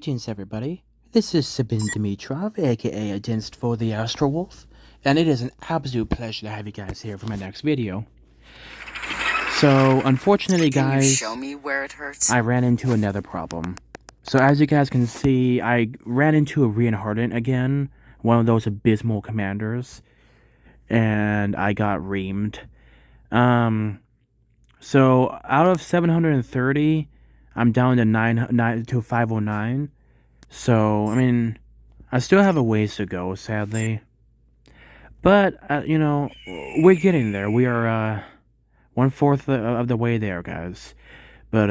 Greetings, everybody. This is Sabin Dimitrov, aka Against for the Astro Wolf, and it is an absolute pleasure to have you guys here for my next video. So, unfortunately, Can you guys, show me where it hurts? I ran into another problem. So, as you guys can see, I ran into a reinhardened again, one of those abysmal commanders, and I got reamed. So out of 730, I'm down to 9 to 509. So, I mean, I still have a ways to go, sadly. But, we're getting there. We are, 1/4 of the way there, guys. But,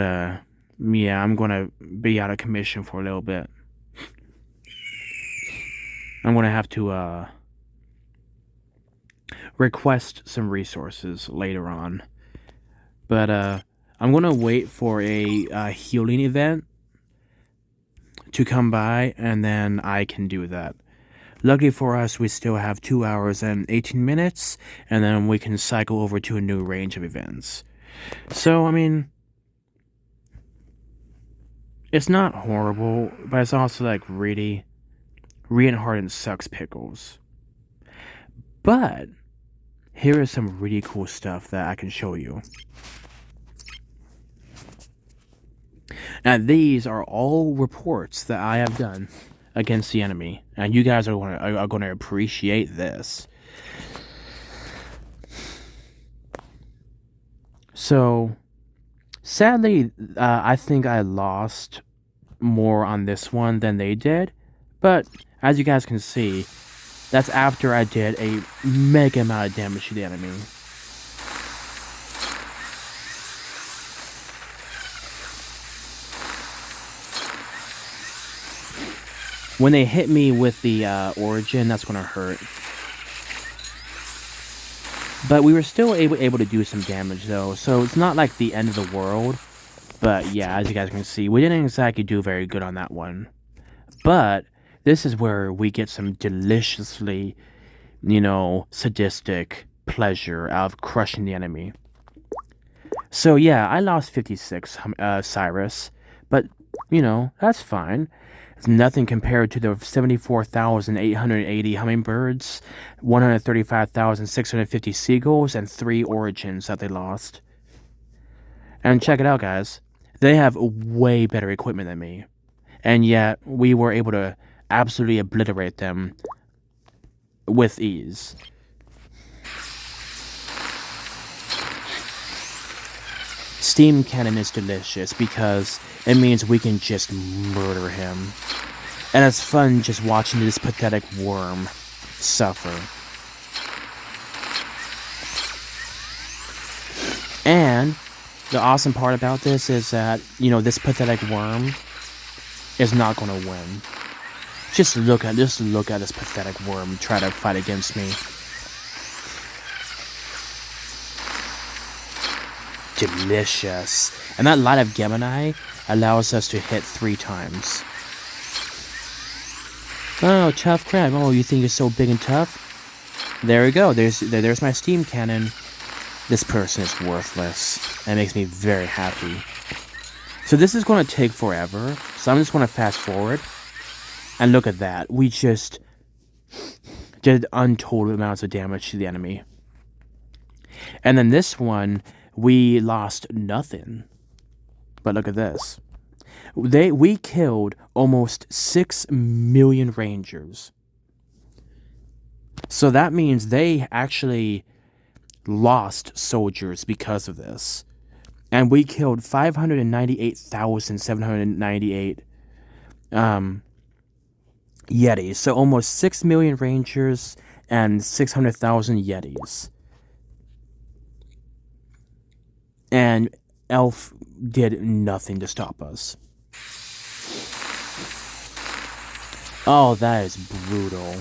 yeah, I'm gonna be out of commission for a little bit. I'm gonna have to, request some resources later on. But, I'm gonna wait for a healing event to come by, and then I can do that. Lucky for us, we still have 2 hours and 18 minutes, and then we can cycle over to a new range of events. So, I mean, it's not horrible, but it's also like really reinhardened sucks pickles. But here is some really cool stuff that I can show you. Now, these are all reports that I have done against the enemy, and you guys are going to appreciate this. So, sadly, I think I lost more on this one than they did, but as you guys can see, that's after I did a mega amount of damage to the enemy. When they hit me with the origin, that's gonna hurt. But we were still able to do some damage, though, so it's not like the end of the world. But yeah, as you guys can see, we didn't exactly do very good on that one. But this is where we get some deliciously, sadistic pleasure out of crushing the enemy. So yeah, I lost 56 Cyrus, but, that's fine. It's nothing compared to the 74,880 hummingbirds, 135,650 seagulls, and 3 origins that they lost. And check it out, guys. They have way better equipment than me. And yet, we were able to absolutely obliterate them with ease. Steam cannon is delicious because it means we can just murder him. And it's fun just watching this pathetic worm suffer. And the awesome part about this is that, this pathetic worm is not going to win. Just look at this pathetic worm try to fight against me. Delicious. And that Light of Gemini allows us to hit 3 times. Oh, tough crab. Oh, you think you're so big and tough? There we go. There's my steam cannon. This person is worthless. That makes me very happy. So this is going to take forever. So I'm just going to fast forward. And look at that. We just did untold amounts of damage to the enemy. And then this one, we lost nothing. But look at this. We killed almost 6 million rangers. So that means they actually lost soldiers because of this. And we killed 598,798 Yetis. So almost 6 million rangers and 600,000 Yetis. And Elf did nothing to stop us. Oh, that is brutal.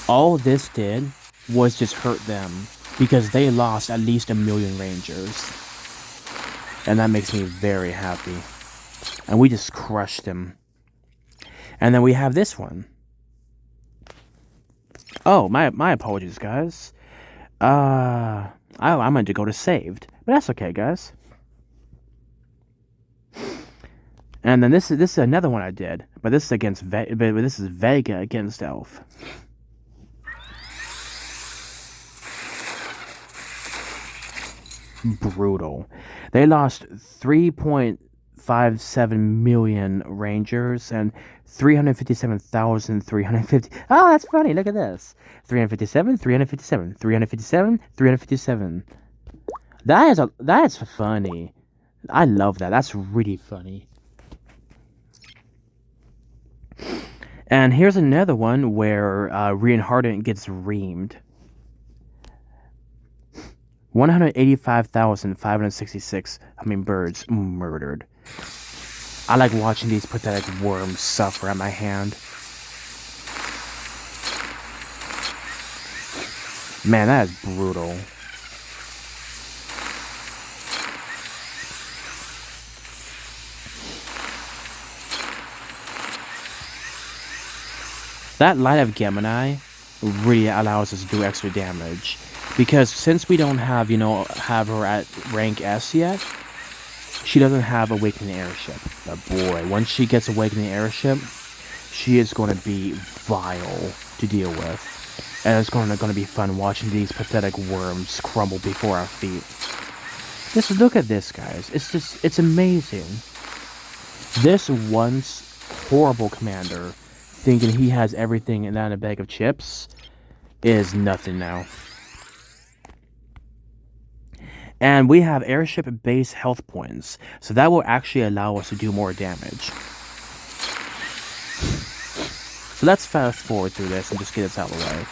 All this did was just hurt them because they lost at least 1 million rangers. And that makes me very happy. And we just crushed them. And then we have this one. Oh, my apologies, guys. Oh, I meant to go to saved. But that's okay, guys. And then this is another one I did. But this is against but this is Vega against Elf. Brutal. They lost 3.57 million Rangers and 357,350. Oh, that's funny. Look at this. 357, 357, 357, 357. That is funny. I love that. That's really funny. And here's another one where Reinhardt gets reamed. 185,566 hummingbirds murdered. I like watching these pathetic worms suffer at my hand. Man, that is brutal. That Light of Gemini really allows us to do extra damage. Because since we don't have, have her at rank S yet, she doesn't have Awakening Airship. But boy, once she gets Awakening Airship, she is going to be vile to deal with. And it's going to be fun watching these pathetic worms crumble before our feet. Just look at this, guys. It's amazing. This once horrible commander, thinking he has everything in a bag of chips, is nothing now. And we have airship base health points, so that will actually allow us to do more damage. So let's fast forward through this and just get this out of the way.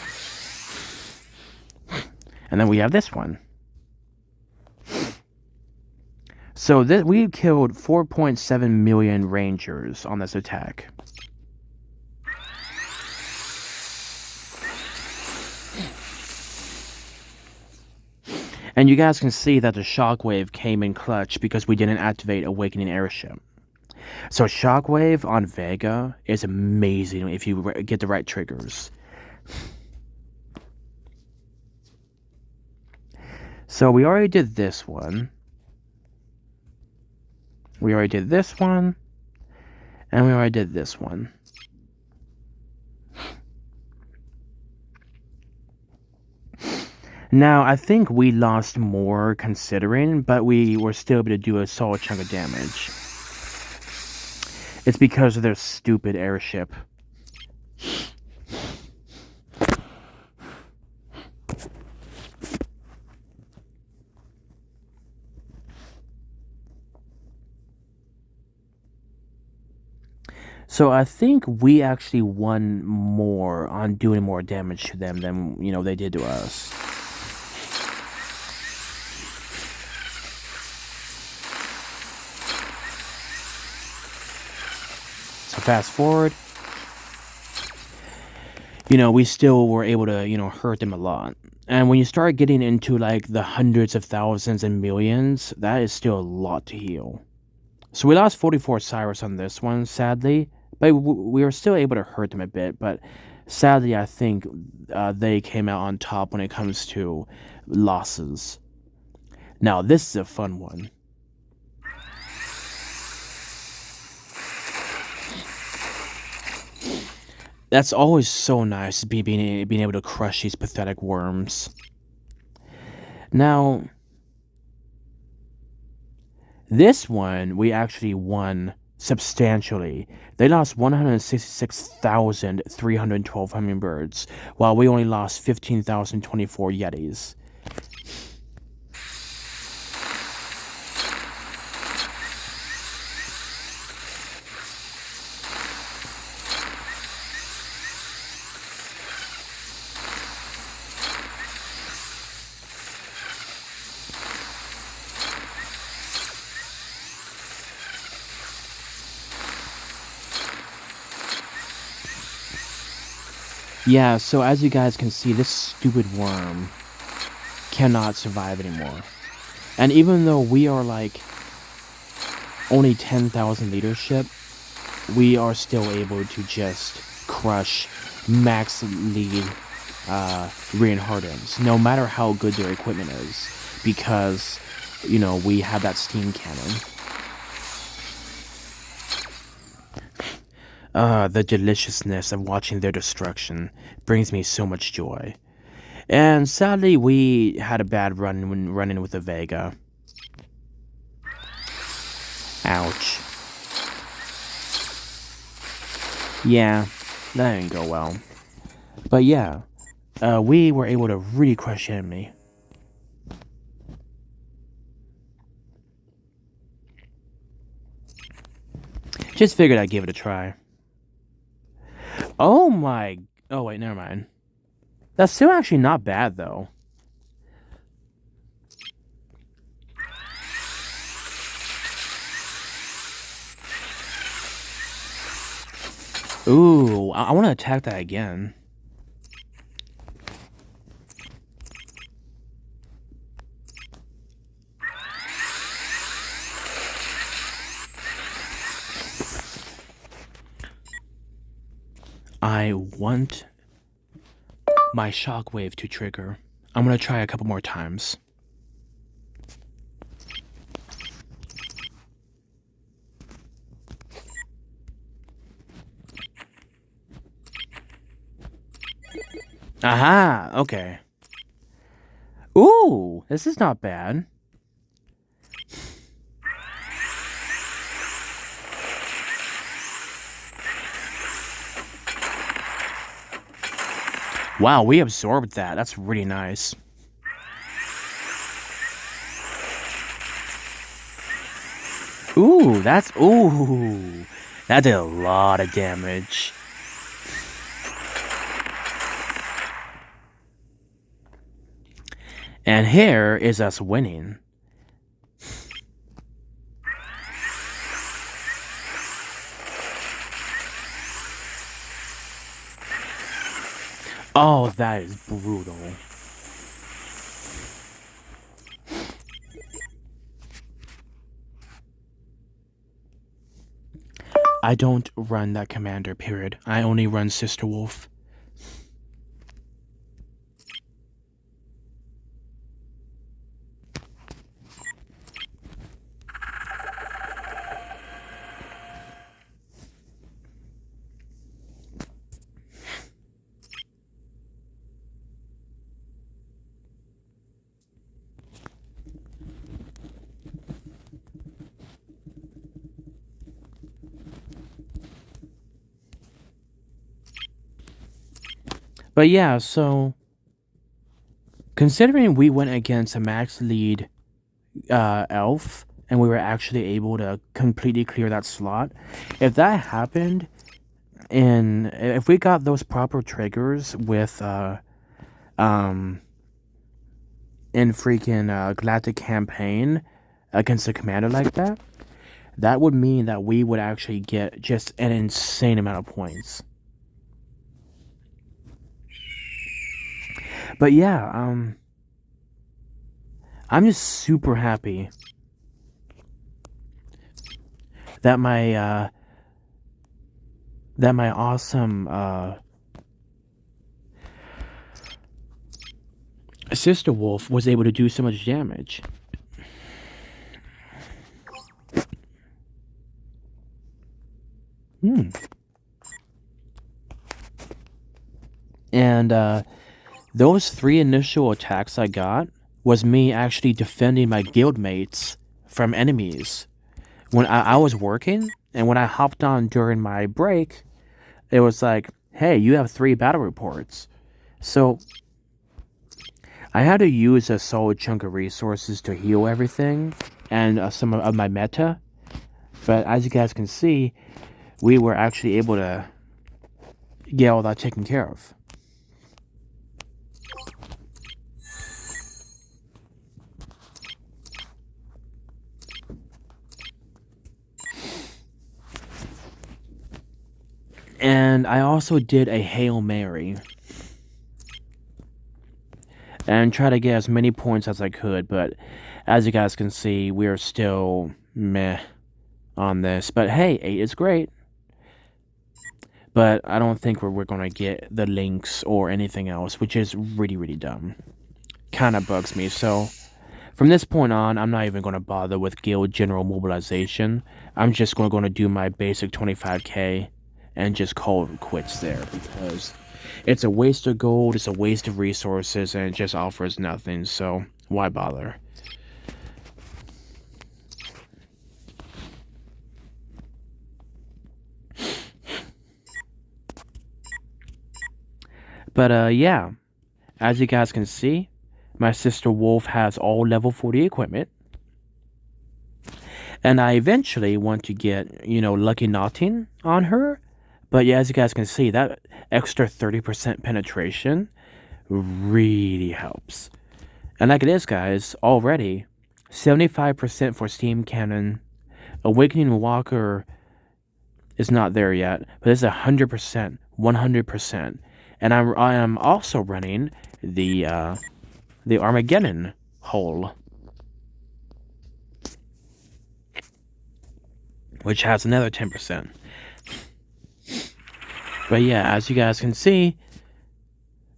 And then we have this one. So we killed 4.7 million Rangers on this attack. And you guys can see that the Shockwave came in clutch because we didn't activate Awakening Airship. So Shockwave on Vega is amazing if you get the right triggers. So we already did this one. We already did this one. And we already did this one. Now, I think we lost more considering, but we were still able to do a solid chunk of damage. It's because of their stupid airship. So I think we actually won more on doing more damage to them than, they did to us. Fast forward, we still were able to, hurt them a lot. And when you start getting into like the hundreds of thousands and millions, that is still a lot to heal. So we lost 44 Cyrus on this one, sadly, but we were still able to hurt them a bit. But sadly, I think they came out on top when it comes to losses. Now, this is a fun one. That's always so nice, being able to crush these pathetic worms. Now, this one, we actually won substantially. They lost 166,312 hummingbirds, while we only lost 15,024 Yetis. Yeah, so as you guys can see, this stupid worm cannot survive anymore. And even though we are like only 10,000 leadership, we are still able to just crush max lead reinhardens, no matter how good their equipment is, because, we have that steam cannon. The deliciousness of watching their destruction brings me so much joy. And sadly, we had a bad run when running with the Vega. Ouch. Yeah, that didn't go well. But yeah, we were able to really crush the enemy. Just figured I'd give it a try. Oh my... Oh wait, never mind. That's still actually not bad, though. Ooh, I want to attack that again. I want my shockwave to trigger. I'm gonna try a couple more times. Aha! Okay. Ooh, this is not bad. Wow, we absorbed that. That's really nice. Ooh, that did a lot of damage. And here is us winning. Oh, that is brutal. I don't run that commander, period. I only run Sister Wolf. But yeah, so considering we went against a max lead elf and we were actually able to completely clear that slot, if that happened, and if we got those proper triggers with in freaking Galactic Campaign against a commander like that, that would mean that we would actually get just an insane amount of points. But yeah, I'm just super happy that my awesome Sister Wolf was able to do so much damage. And those 3 initial attacks I got was me actually defending my guildmates from enemies. When I was working, and when I hopped on during my break, it was like, hey, you have 3 battle reports. So I had to use a solid chunk of resources to heal everything and some of my meta. But as you guys can see, we were actually able to get all that taken care of. And I also did a Hail Mary. And try to get as many points as I could, but as you guys can see, we are still meh on this. But hey, 8 is great. But I don't think we're going to get the links or anything else, which is really, really dumb. Kind of bugs me. So from this point on, I'm not even going to bother with guild general mobilization. I'm just going to do my basic 25k and just call it quits there, because it's a waste of gold, it's a waste of resources, and it just offers nothing. So why bother? But yeah, as you guys can see, my sister Wolf has all level 40 equipment. And I eventually want to get, Lucky Knotting on her. But yeah, as you guys can see, that extra 30% penetration really helps. And like it is, guys, already 75% for Steam Cannon. Awakening Walker is not there yet, but it's 100%, 100%. And I am also running the Armageddon hole, which has another 10%. But yeah, as you guys can see,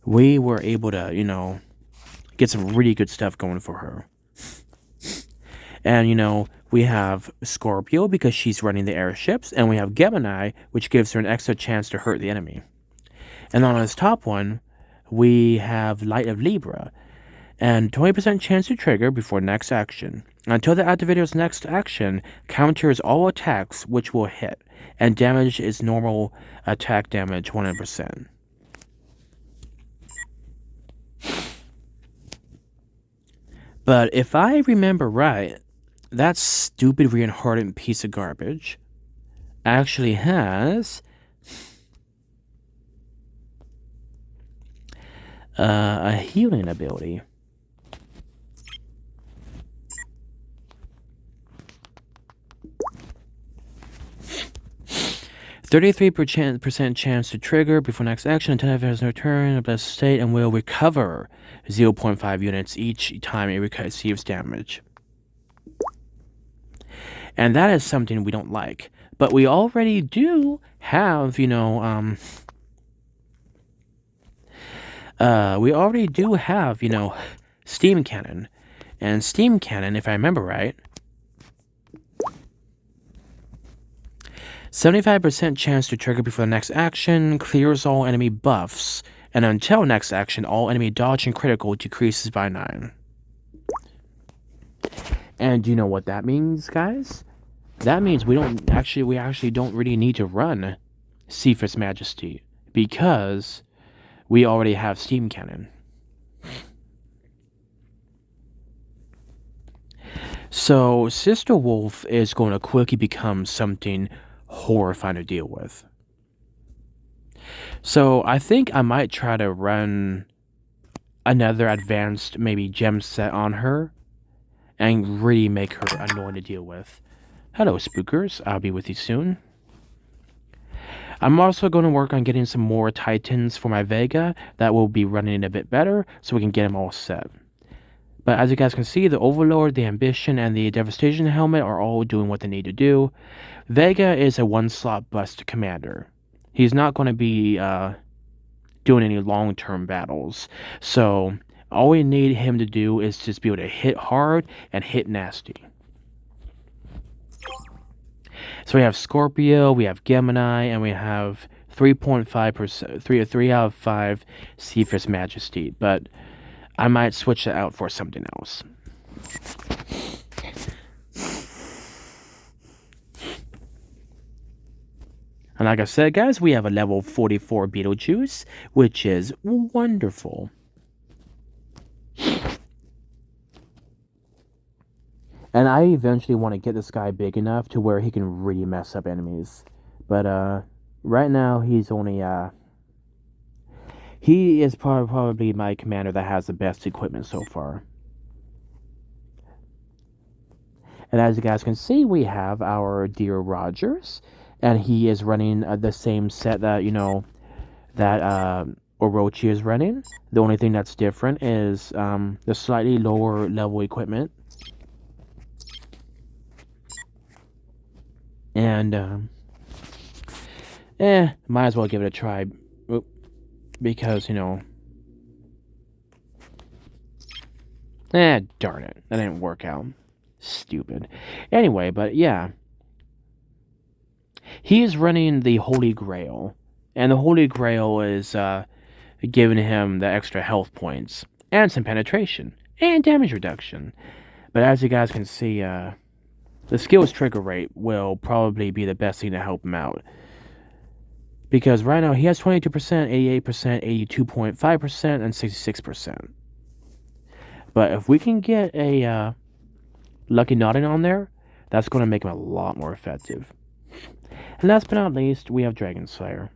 we were able to, get some really good stuff going for her. And, we have Scorpio because she's running the airships, and we have Gemini, which gives her an extra chance to hurt the enemy. And on this top one, we have Light of Libra, and 20% chance to trigger before next action. Until the activator's next action, counters all attacks which will hit, and damage is normal attack damage 100%. But if I remember right, that stupid reinhardened piece of garbage actually has a healing ability. 33% chance to trigger before next action until it has no turn in a blessed state, and will recover 0.5 units each time it receives damage. And that is something we don't like. But we already do have, we already do have, Steam Cannon. And Steam Cannon, if I remember right, 75% chance to trigger before the next action, clears all enemy buffs, and until next action, all enemy dodge and critical decreases by 9. And do you know what that means, guys? That means we actually don't really need to run Cephas Majesty, because we already have Steam Cannon. So Sister Wolf is going to quickly become something horrifying to deal with. So I think I might try to run another advanced maybe gem set on her and really make her annoying to deal with. Hello, spookers. I'll be with you soon. I'm also going to work on getting some more Titans for my Vega that will be running a bit better so we can get them all set. But as you guys can see, the Overlord, the Ambition, and the Devastation Helmet are all doing what they need to do. Vega is a one-slot bust commander. He's not going to be doing any long-term battles. So all we need him to do is just be able to hit hard and hit nasty. So we have Scorpio, we have Gemini, and we have 3.5%, 3 out of 5 Cephas Majesty. But I might switch it out for something else. And like I said, guys, we have a level 44 Beetlejuice, which is wonderful. And I eventually want to get this guy big enough to where he can really mess up enemies. But right now, he's only he is probably my commander that has the best equipment so far. And as you guys can see, we have our dear Rogers, and he is running the same set that, that Orochi is running. The only thing that's different is the slightly lower level equipment. And Might as well give it a try. Because, darn it. That didn't work out. Stupid. Anyway, but yeah. He is running the Holy Grail. And the Holy Grail is giving him the extra health points. And some penetration. And damage reduction. But as you guys can see, the skills trigger rate will probably be the best thing to help him out. Because right now he has 22%, 88%, 82.5%, and 66%. But if we can get a Lucky Nodding on there, that's going to make him a lot more effective. And last but not least, we have Dragon Slayer.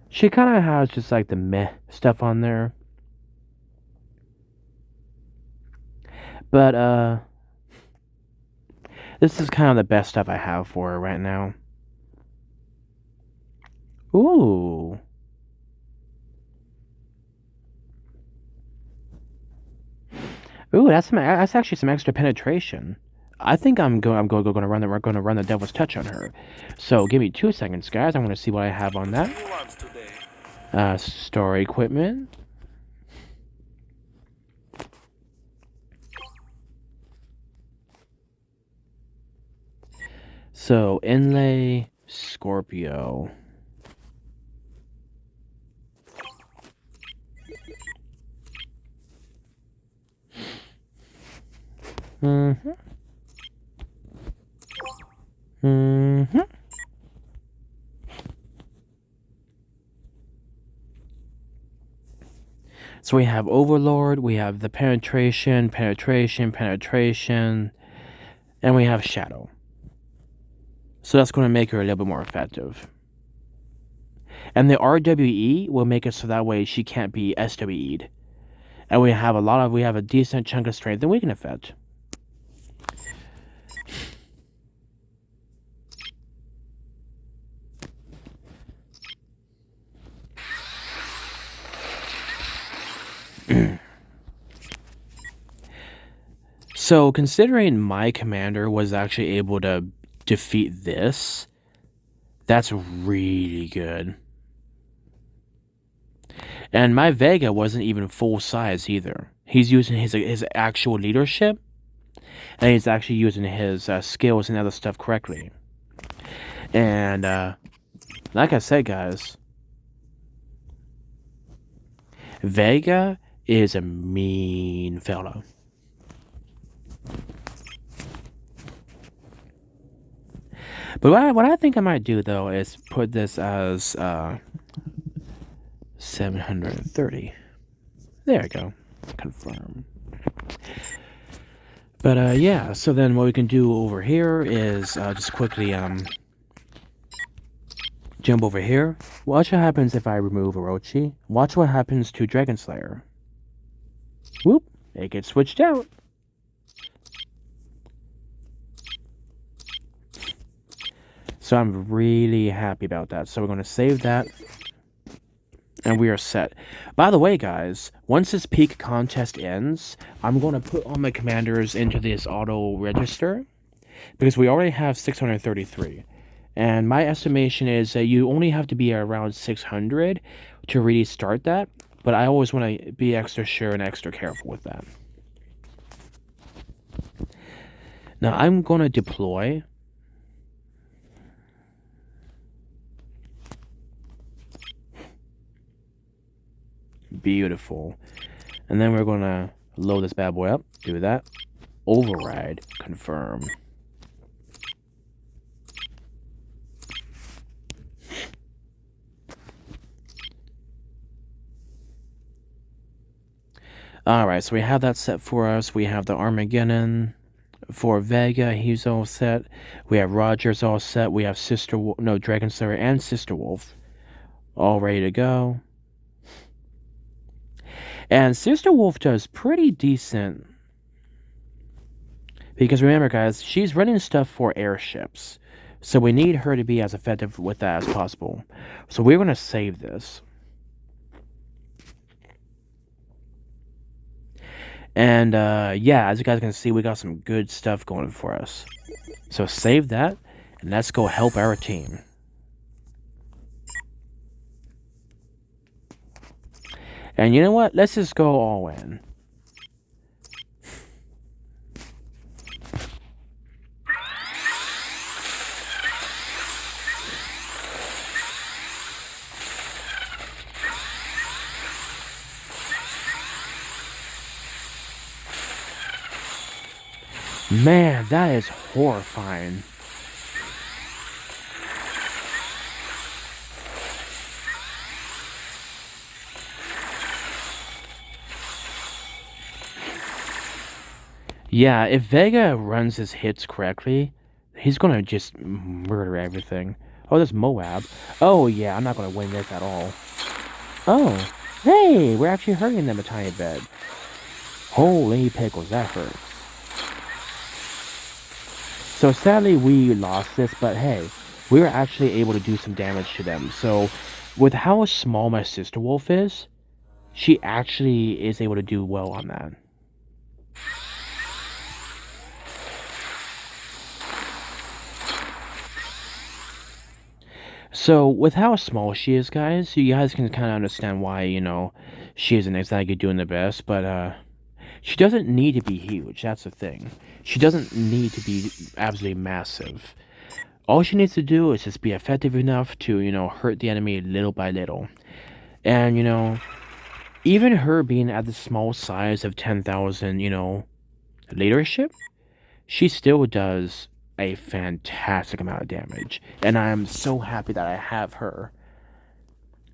She kind of has just like the meh stuff on there. But, this is kind of the best stuff I have for her right now. Ooh. Ooh, that's actually some extra penetration. I think I'm going to run the Devil's Touch on her. So give me 2 seconds, guys. I want to see what I have on that. Store equipment. So inlay Scorpio. Mm-hmm. Mm-hmm. So we have Overlord, we have the penetration, and we have Shadow. So that's going to make her a little bit more effective. And the RWE will make it so that way she can't be SWE'd. And we have a decent chunk of strength and weaken effect. So considering my commander was actually able to defeat this, that's really good. And my Vega wasn't even full size either. He's using his actual leadership, and he's actually using his skills and other stuff correctly. And like I said, guys, Vega is a mean fella. But what I think I might do though is put this as 730. There we go. Confirm. But yeah, so then what we can do over here is just quickly jump over here. Watch what happens if I remove Orochi. Watch what happens to Dragon Slayer. Whoop, it gets switched out. So I'm really happy about that. So we're going to save that. And we are set. By the way, guys, once this peak contest ends, I'm going to put all my commanders into this auto register. Because we already have 633. And my estimation is that you only have to be around 600 to really start that. But I always want to be extra sure and extra careful with that. Now I'm going to deploy. Beautiful. And then we're going to load this bad boy up. Do that. Override. Confirm. Alright, so we have that set for us. We have the Armageddon for Vega. He's all set. We have Rogers all set. We have Dragon Slayer and Sister Wolf all ready to go. And Sister Wolf does pretty decent. Because remember, guys, she's running stuff for airships. So we need her to be as effective with that as possible. So we're going to save this. And yeah, as you guys can see, we got some good stuff going for us. So save that, and let's go help our team. And you know what? Let's just go all in. Man, that is horrifying. Yeah, if Vega runs his hits correctly, he's gonna just murder everything. Oh, there's Moab. Oh, yeah, I'm not gonna win this at all. Oh, hey, we're actually hurting them a tiny bit. Holy pickles, that hurts. So sadly, we lost this, but hey, we were actually able to do some damage to them. So, with how small my sister wolf is, she actually is able to do well on that. So, with how small she is, guys, you guys can kind of understand why, she isn't exactly doing the best, but, she doesn't need to be huge, that's the thing. She doesn't need to be absolutely massive. All she needs to do is just be effective enough to, hurt the enemy little by little. And, even her being at the small size of 10,000, leadership, she still does a fantastic amount of damage. And I am so happy that I have her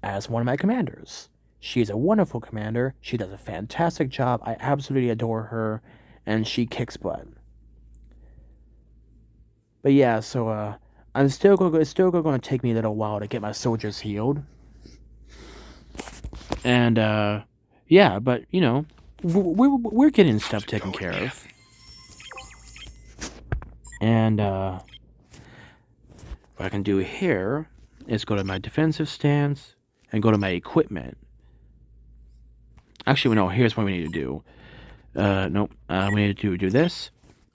as one of my commanders. She's a wonderful commander. She does a fantastic job. I absolutely adore her, and she kicks butt. But yeah, so it's still going to take me a little while to get my soldiers healed. And yeah, but we're getting stuff taken care of. And what I can do here is go to my defensive stance and go to my equipment. Actually, no, here's what we need to do. Nope. We need to do this.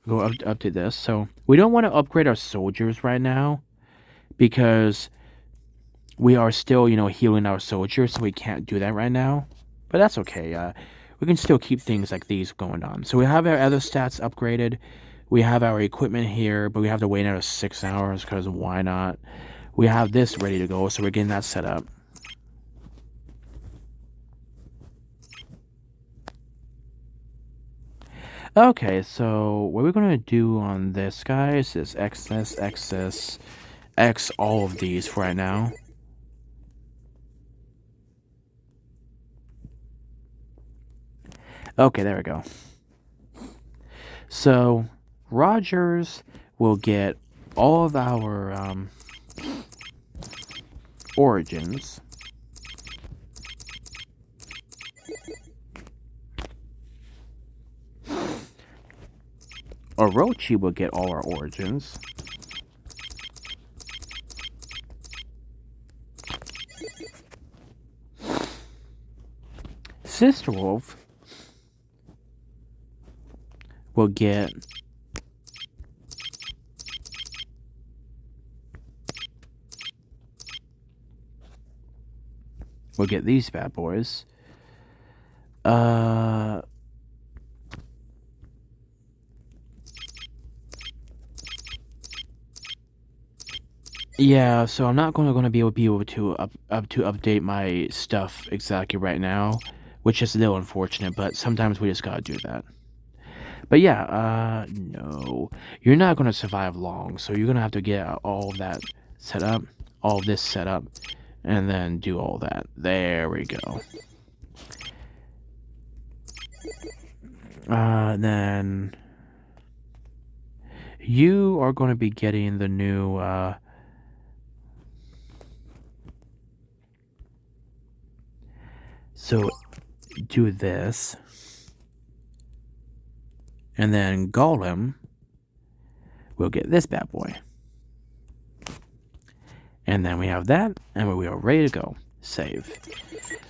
Go up to this. So we don't want to upgrade our soldiers right now because we are still, healing our soldiers, so we can't do that right now. But that's okay. We can still keep things like these going on. So we have our other stats upgraded. We have our equipment here, but we have to wait another 6 hours because why not? We have this ready to go, so we're getting that set up. Okay, so what we're gonna do on this, guys, is X this, X this, X all of these for right now. Okay, there we go. So, Rogers will get all of our origins. Orochi will get all our origins. Sister Wolf will get these bad boys. Yeah, so I'm not going to be able to update my stuff exactly right now, which is a little unfortunate, but sometimes we just gotta do that. But yeah, no, you're not gonna survive long, so you're gonna have to get all of that set up, all of this set up, and then do all that. There we go. Then you are going to be getting the new so do this, and then Golem will get this bad boy, and then we have that, and we are ready to go. Save.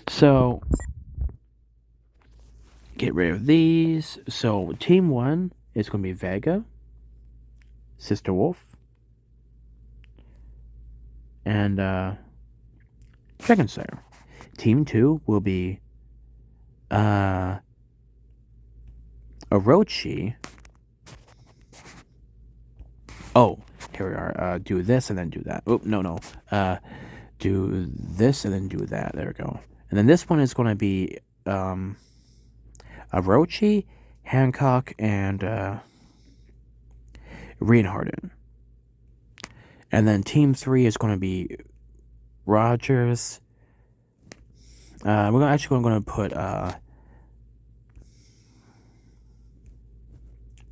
So get rid of these. So team 1 is going to be Vega, Sister Wolf, and Dragon Slayer. Team 2 will be Orochi. Oh, here we are. Do this and then do that. Oh, no. Do this and then do that. There we go. And then this one is going to be Orochi, Hancock, and Reinhardt. And then Team 3 is going to be Rogers. We're actually going to put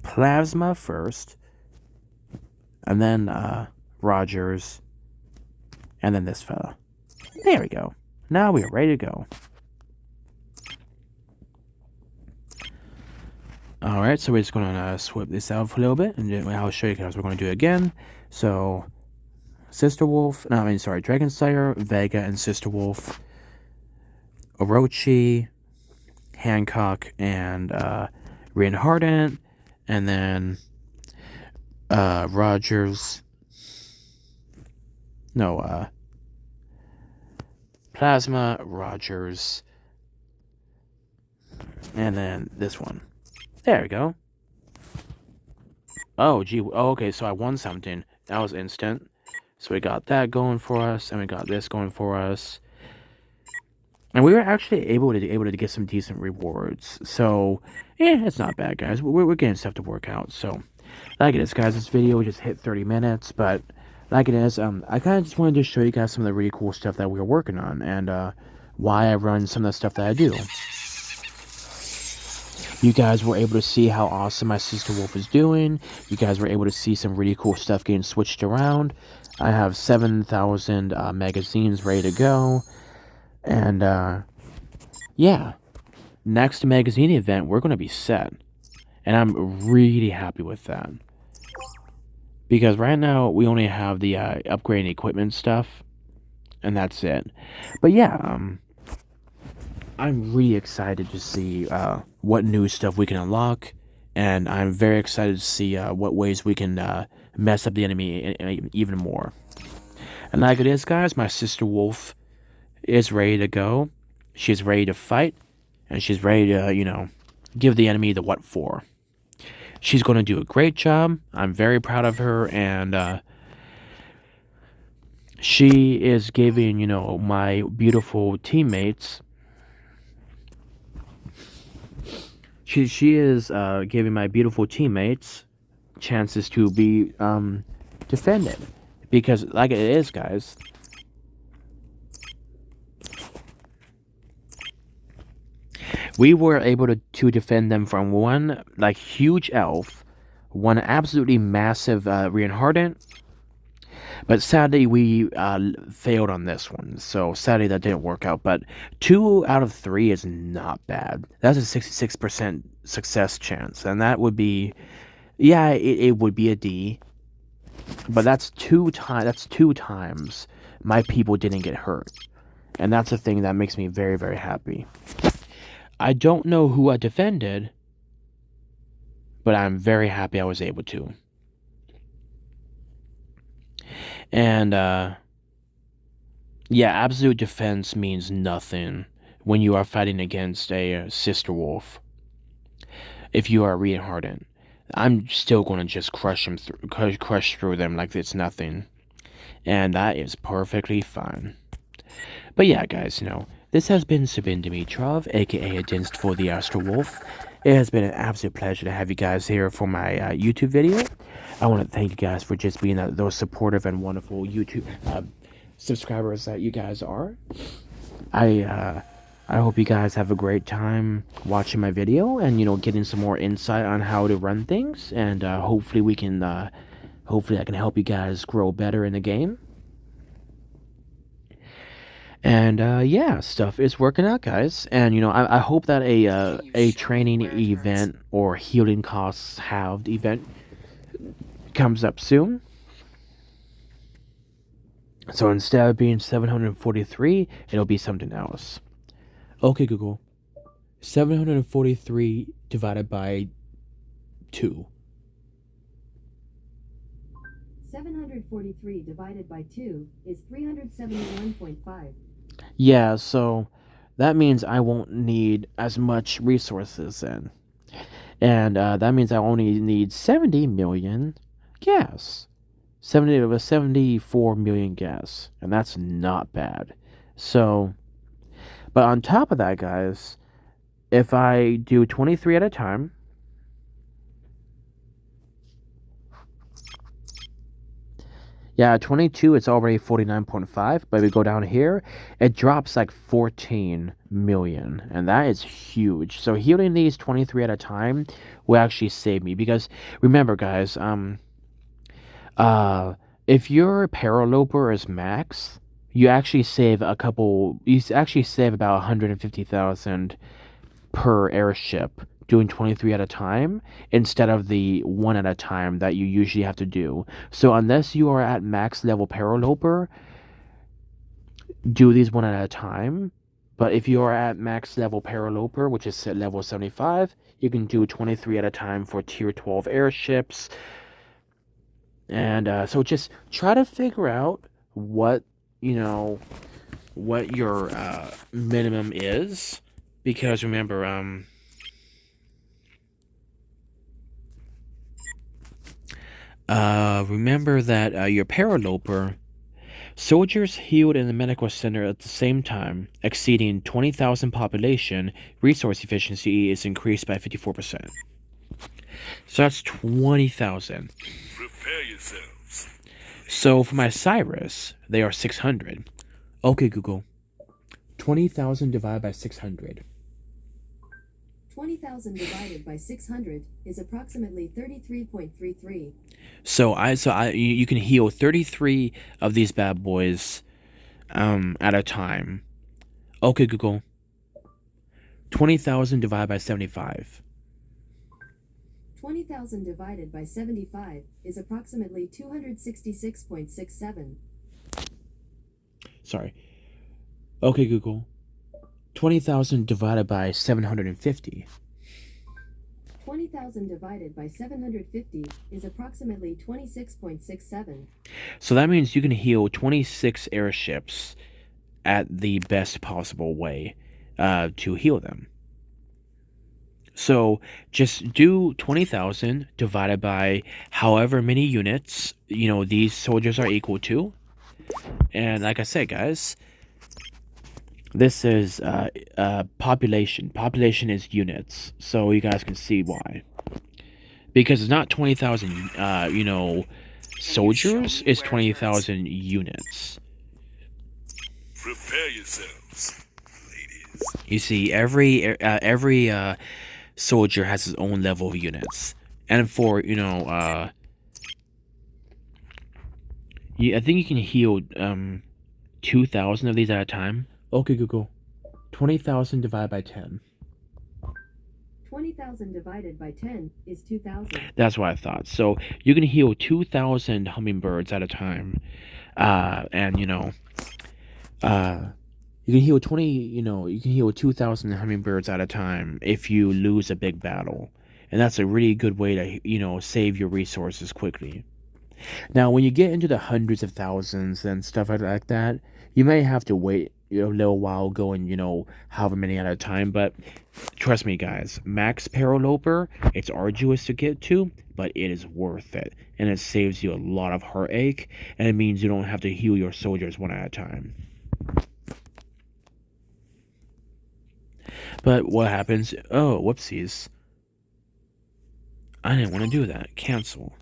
Plasma first, and then Rogers, and then this fella. There we go. Now we are ready to go. Alright, so we're just going to swap this out for a little bit, and then I'll show you guys what we're going to do again. So, Dragon Slayer, Vega, and Sister Wolf, Orochi, Hancock, and Reinhardt, and then Rogers. No, Plasma, Rogers, and then this one. There we go. Oh, gee. Oh, okay, so I won something. That was instant. So we got that going for us, and we got this going for us. And we were actually able to get some decent rewards. So, yeah, it's not bad, guys. We're getting stuff to work out. So, like it is, guys. This video just hit 30 minutes, but like it is, I kind of just wanted to show you guys some of the really cool stuff that we were working on, and why I run some of the stuff that I do. You guys were able to see how awesome my Sister Wolf is doing. You guys were able to see some really cool stuff getting switched around. I have 7,000 magazines ready to go. And, yeah. Next magazine event, we're going to be set. And I'm really happy with that. Because right now, we only have the upgrading equipment stuff. And that's it. But yeah, I'm really excited to see what new stuff we can unlock, and I'm very excited to see what ways we can mess up the enemy even more. And like it is, guys, my Sister Wolf is ready to go. She's ready to fight, and she's ready to, give the enemy the what for. She's going to do a great job. I'm very proud of her, and she is giving, my beautiful teammates. She is giving my beautiful teammates chances to be defended, because like it is, guys. We were able to defend them from one huge elf, one absolutely massive Reinhardt, but sadly we failed on this one. So sadly that didn't work out. But 2 out of 3 is not bad. That's a 66% success chance, and that would be, yeah, it would be a D. But that's two times my people didn't get hurt, and that's a thing that makes me very, very happy. I don't know who I defended, but I'm very happy I was able to. And, yeah, absolute defense means nothing when you are fighting against a Sister Wolf. If you are Reinhardt, I'm still going to just crush through them like it's nothing. And that is perfectly fine. But yeah, guys, this has been Sabin Dimitrov, aka Against for the Astral Wolf. It has been an absolute pleasure to have you guys here for my YouTube video. I want to thank you guys for just being those supportive and wonderful YouTube subscribers that you guys are. I hope you guys have a great time watching my video and getting some more insight on how to run things, and hopefully I can help you guys grow better in the game. And yeah, stuff is working out, guys. And I hope that a training event or healing costs halved event comes up soon. So instead of being 743, it'll be something else. Okay, Google. 743 divided by 2. 743 divided by 2 is 371.5. Yeah, so that means I won't need as much resources then. And that means I only need 70 million gas. 74 million gas. And that's not bad. So, but on top of that, guys, if I do 23 at a time, yeah, 22, it's already 49.5, but we go down here, it drops like 14 million, and that is huge. So healing these 23 at a time will actually save me, because remember, guys, uh, if your paraloper is max, you actually save about 150,000 per airship doing 23 at a time instead of the one at a time that you usually have to do. So unless you are at max level paraloper, do these one at a time. But if you are at max level paraloper, which is at level 75, you can do 23 at a time for tier 12 airships. And so just try to figure out what, what your minimum is. Because remember, remember that your paraloper soldiers healed in the medical center at the same time, exceeding 20,000 population, resource efficiency is increased by 54%. So that's 20,000. Prepare yourselves. So for my Cyrus, they are 600. Okay, Google. 20,000 divided by 600. 20,000 divided by 600 is approximately 33.33. So you can heal 33 of these bad boys at a time. Okay, Google. 20,000 divided by 75. 20,000 divided by 75 is approximately 266.67. Sorry. Okay, Google. 20,000 divided by 750. 20,000 divided by 750 is approximately 26.67. So that means you can heal 26 airships at the best possible way to heal them. So just do 20,000 divided by however many units, these soldiers are equal to. And like I said, guys, this is population. Population is units. So you guys can see why. Because it's not 20,000, soldiers, it's 20,000 units. Prepare yourselves, ladies. You see, every soldier has his own level of units. And for, I think you can heal 2,000 of these at a time. Okay, Google. 20,000 divided by 10. 20,000 divided by 10 is 2,000. That's what I thought. So you can heal 2,000 hummingbirds at a time. And, you can heal 2,000 hummingbirds at a time if you lose a big battle. And that's a really good way to, save your resources quickly. Now, when you get into the hundreds of thousands and stuff like that, you may have to wait a little while going, however many at a time. But trust me, guys, max paraloper, it's arduous to get to, but it is worth it. And it saves you a lot of heartache, and it means you don't have to heal your soldiers one at a time. But what happens? Oh, whoopsies. I didn't want to do that. Cancel.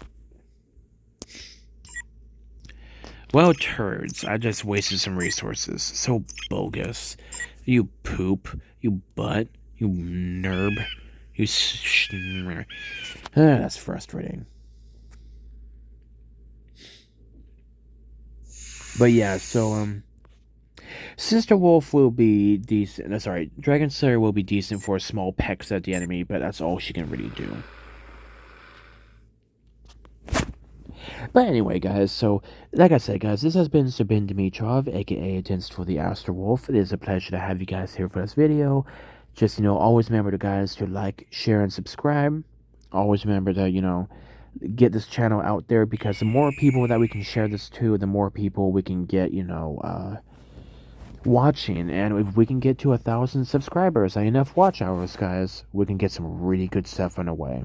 Well, turds, I just wasted some resources. So bogus. You poop. You butt. You nerb. You that's frustrating. But yeah, so, Sister Wolf will be decent. Sorry, Dragon Slayer will be decent for small pecks at the enemy, but that's all she can really do. But anyway, guys, so, like I said, guys, this has been Sabin Dimitrov, aka Against for the Aster Wolf. It is a pleasure to have you guys here for this video. Just, always remember to, guys, to like, share, and subscribe. Always remember to, get this channel out there, because the more people that we can share this to, the more people we can get, watching, and if we can get to 1,000 subscribers and enough watch hours, guys, we can get some really good stuff on the way.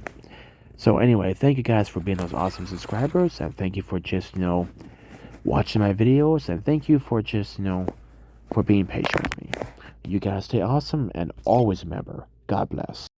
So anyway, thank you guys for being those awesome subscribers, and thank you for just, watching my videos, and thank you for just, for being patient with me. You guys stay awesome, and always remember, God bless.